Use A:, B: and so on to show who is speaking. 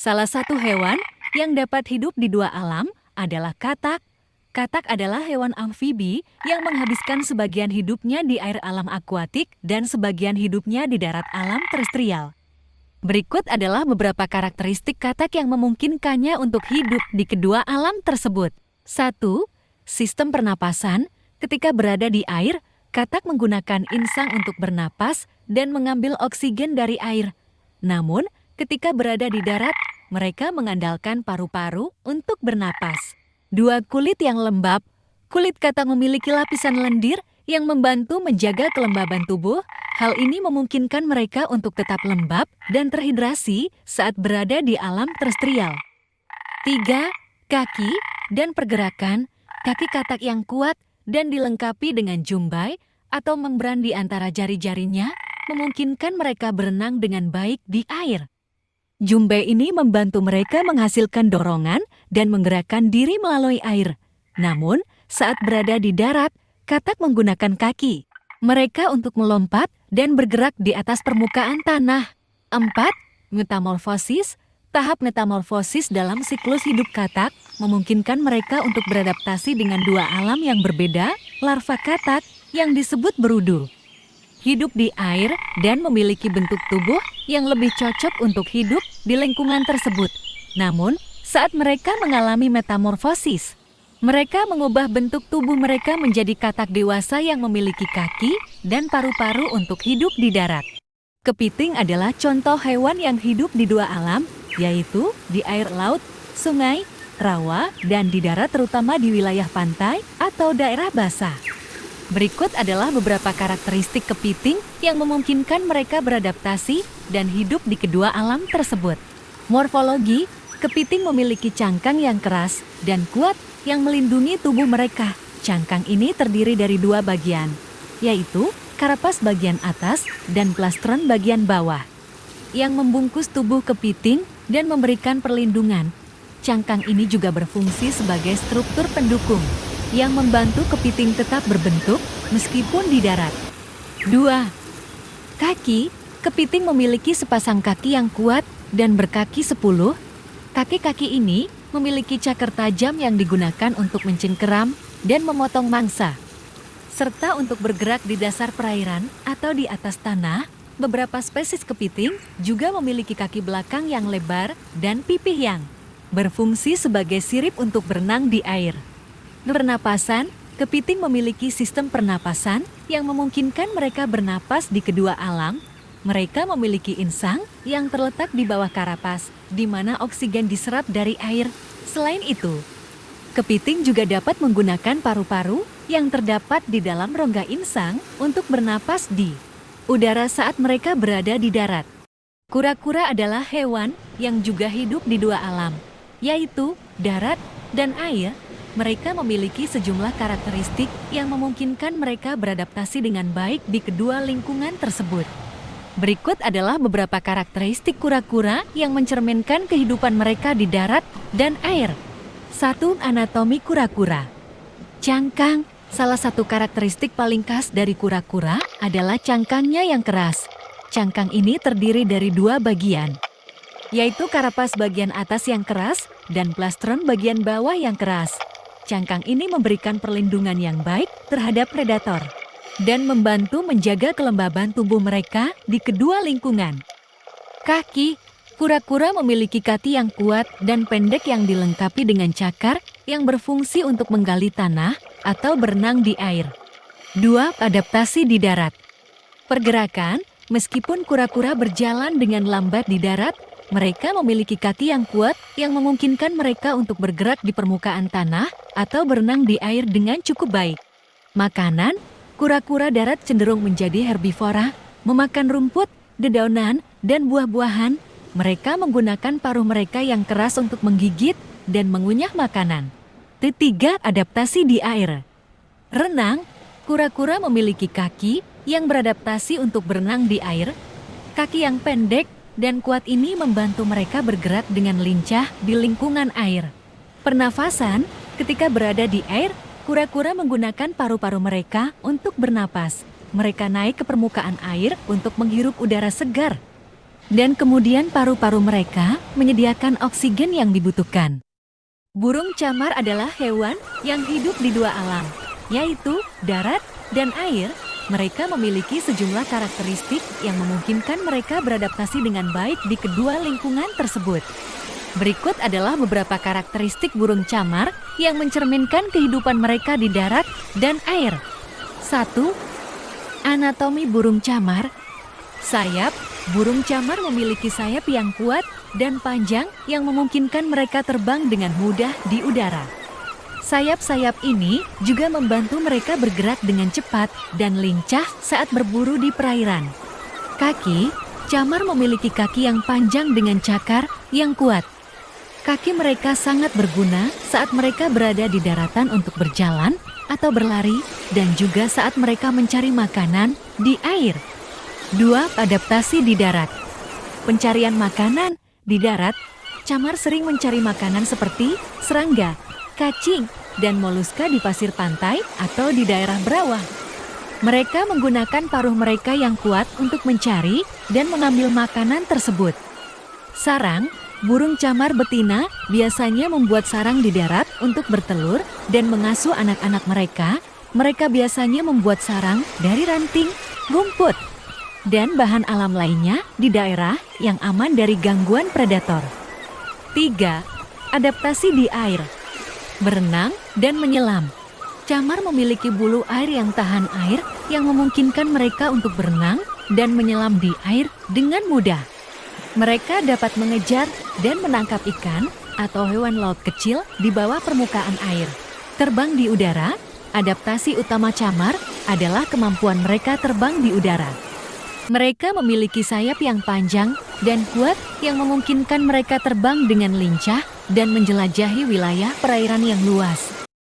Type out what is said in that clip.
A: Salah satu hewan yang dapat hidup di dua alam adalah katak. Katak adalah hewan amfibi yang menghabiskan sebagian hidupnya di air alam akuatik dan sebagian hidupnya di darat alam terestrial. Berikut adalah beberapa karakteristik katak yang memungkinkannya untuk hidup di kedua alam tersebut. 1. Sistem pernapasan. Ketika berada di air, katak menggunakan insang untuk bernapas dan mengambil oksigen dari air. Namun, ketika berada di darat, mereka mengandalkan paru-paru untuk bernapas. 2. Kulit yang lembab. Kulit katak memiliki lapisan lendir yang membantu menjaga kelembaban tubuh. Hal ini memungkinkan mereka untuk tetap lembab dan terhidrasi saat berada di alam terestrial. 3. Kaki dan pergerakan. Kaki katak yang kuat dan dilengkapi dengan jumbai atau membran di antara jari-jarinya memungkinkan mereka berenang dengan baik di air. Jumbai ini membantu mereka menghasilkan dorongan dan menggerakkan diri melalui air. Namun, saat berada di darat, katak menggunakan kaki mereka untuk melompat dan bergerak di atas permukaan tanah. 4. Metamorfosis. Tahap metamorfosis dalam siklus hidup katak memungkinkan mereka untuk beradaptasi dengan dua alam yang berbeda, larva katak yang disebut berudu. Hidup di air dan memiliki bentuk tubuh yang lebih cocok untuk hidup di lingkungan tersebut. Namun, saat mereka mengalami metamorfosis, mereka mengubah bentuk tubuh mereka menjadi katak dewasa yang memiliki kaki dan paru-paru untuk hidup di darat. Kepiting adalah contoh hewan yang hidup di dua alam, yaitu di air laut, sungai, rawa, dan di darat terutama di wilayah pantai atau daerah basah. Berikut adalah beberapa karakteristik kepiting yang memungkinkan mereka beradaptasi dan hidup di kedua alam tersebut. Morfologi, kepiting memiliki cangkang yang keras dan kuat yang melindungi tubuh mereka. Cangkang ini terdiri dari dua bagian, yaitu karapas bagian atas dan plastron bagian bawah, yang membungkus tubuh kepiting dan memberikan perlindungan. Cangkang ini juga berfungsi sebagai struktur pendukung yang membantu kepiting tetap berbentuk meskipun di darat. 2. Kaki. Kepiting memiliki sepasang kaki yang kuat dan berkaki 10. Kaki-kaki ini memiliki cakar tajam yang digunakan untuk mencengkeram dan memotong mangsa, serta untuk bergerak di dasar perairan atau di atas tanah. Beberapa spesies kepiting juga memiliki kaki belakang yang lebar dan pipih yang berfungsi sebagai sirip untuk berenang di air. Pernapasan, kepiting memiliki sistem pernapasan yang memungkinkan mereka bernapas di kedua alam. Mereka memiliki insang yang terletak di bawah karapas, di mana oksigen diserap dari air. Selain itu, kepiting juga dapat menggunakan paru-paru yang terdapat di dalam rongga insang untuk bernapas di udara saat mereka berada di darat. Kura-kura adalah hewan yang juga hidup di dua alam, yaitu darat dan air. Mereka memiliki sejumlah karakteristik yang memungkinkan mereka beradaptasi dengan baik di kedua lingkungan tersebut. Berikut adalah beberapa karakteristik kura-kura yang mencerminkan kehidupan mereka di darat dan air. 1. Anatomi kura-kura. Cangkang. Salah satu karakteristik paling khas dari kura-kura adalah cangkangnya yang keras. Cangkang ini terdiri dari dua bagian, yaitu karapas bagian atas yang keras dan plastron bagian bawah yang keras. Cangkang ini memberikan perlindungan yang baik terhadap predator dan membantu menjaga kelembaban tubuh mereka di kedua lingkungan. Kaki. Kura-kura memiliki kaki yang kuat dan pendek yang dilengkapi dengan cakar yang berfungsi untuk menggali tanah atau berenang di air. 2. Adaptasi di darat. Pergerakan. Meskipun kura-kura berjalan dengan lambat di darat, mereka memiliki kaki yang kuat yang memungkinkan mereka untuk bergerak di permukaan tanah atau berenang di air dengan cukup baik. Makanan. Kura-kura darat cenderung menjadi herbivora, memakan rumput, dedaunan, dan buah-buahan. Mereka menggunakan paruh mereka yang keras untuk menggigit dan mengunyah makanan. 3. Adaptasi di air. Renang. Kura-kura memiliki kaki yang beradaptasi untuk berenang di air. Kaki yang pendek dan kuat ini membantu mereka bergerak dengan lincah di lingkungan air. Pernafasan. Ketika berada di air, kura-kura menggunakan paru-paru mereka untuk bernapas. Mereka naik ke permukaan air untuk menghirup udara segar. dan kemudian paru-paru mereka menyediakan oksigen yang dibutuhkan. Burung camar adalah hewan yang hidup di dua alam, yaitu darat dan air. Mereka memiliki sejumlah karakteristik yang memungkinkan mereka beradaptasi dengan baik di kedua lingkungan tersebut. Berikut adalah beberapa karakteristik burung camar yang mencerminkan kehidupan mereka di darat dan air. 1. Anatomi burung camar. Sayap. Burung camar memiliki sayap yang kuat dan panjang yang memungkinkan mereka terbang dengan mudah di udara. Sayap-sayap ini juga membantu mereka bergerak dengan cepat dan lincah saat berburu di perairan. Kaki. Camar memiliki kaki yang panjang dengan cakar yang kuat. Kaki mereka sangat berguna saat mereka berada di daratan untuk berjalan atau berlari dan juga saat mereka mencari makanan di air. 2. Adaptasi di darat. Pencarian makanan di darat, camar sering mencari makanan seperti serangga, cacing, dan moluska di pasir pantai atau di daerah berawah. Mereka menggunakan paruh mereka yang kuat untuk mencari dan mengambil makanan tersebut. Sarang. Burung camar betina biasanya membuat sarang di darat untuk bertelur dan mengasuh anak-anak mereka. Mereka biasanya membuat sarang dari ranting, rumput, dan bahan alam lainnya di daerah yang aman dari gangguan predator. 3. Adaptasi di air. Berenang dan menyelam. Camar memiliki bulu air yang tahan air yang memungkinkan mereka untuk berenang dan menyelam di air dengan mudah. Mereka dapat mengejar dan menangkap ikan atau hewan laut kecil di bawah permukaan air. Terbang di udara. Adaptasi utama camar adalah kemampuan mereka terbang di udara. Mereka memiliki sayap yang panjang dan kuat yang memungkinkan mereka terbang dengan lincah dan menjelajahi wilayah perairan yang luas.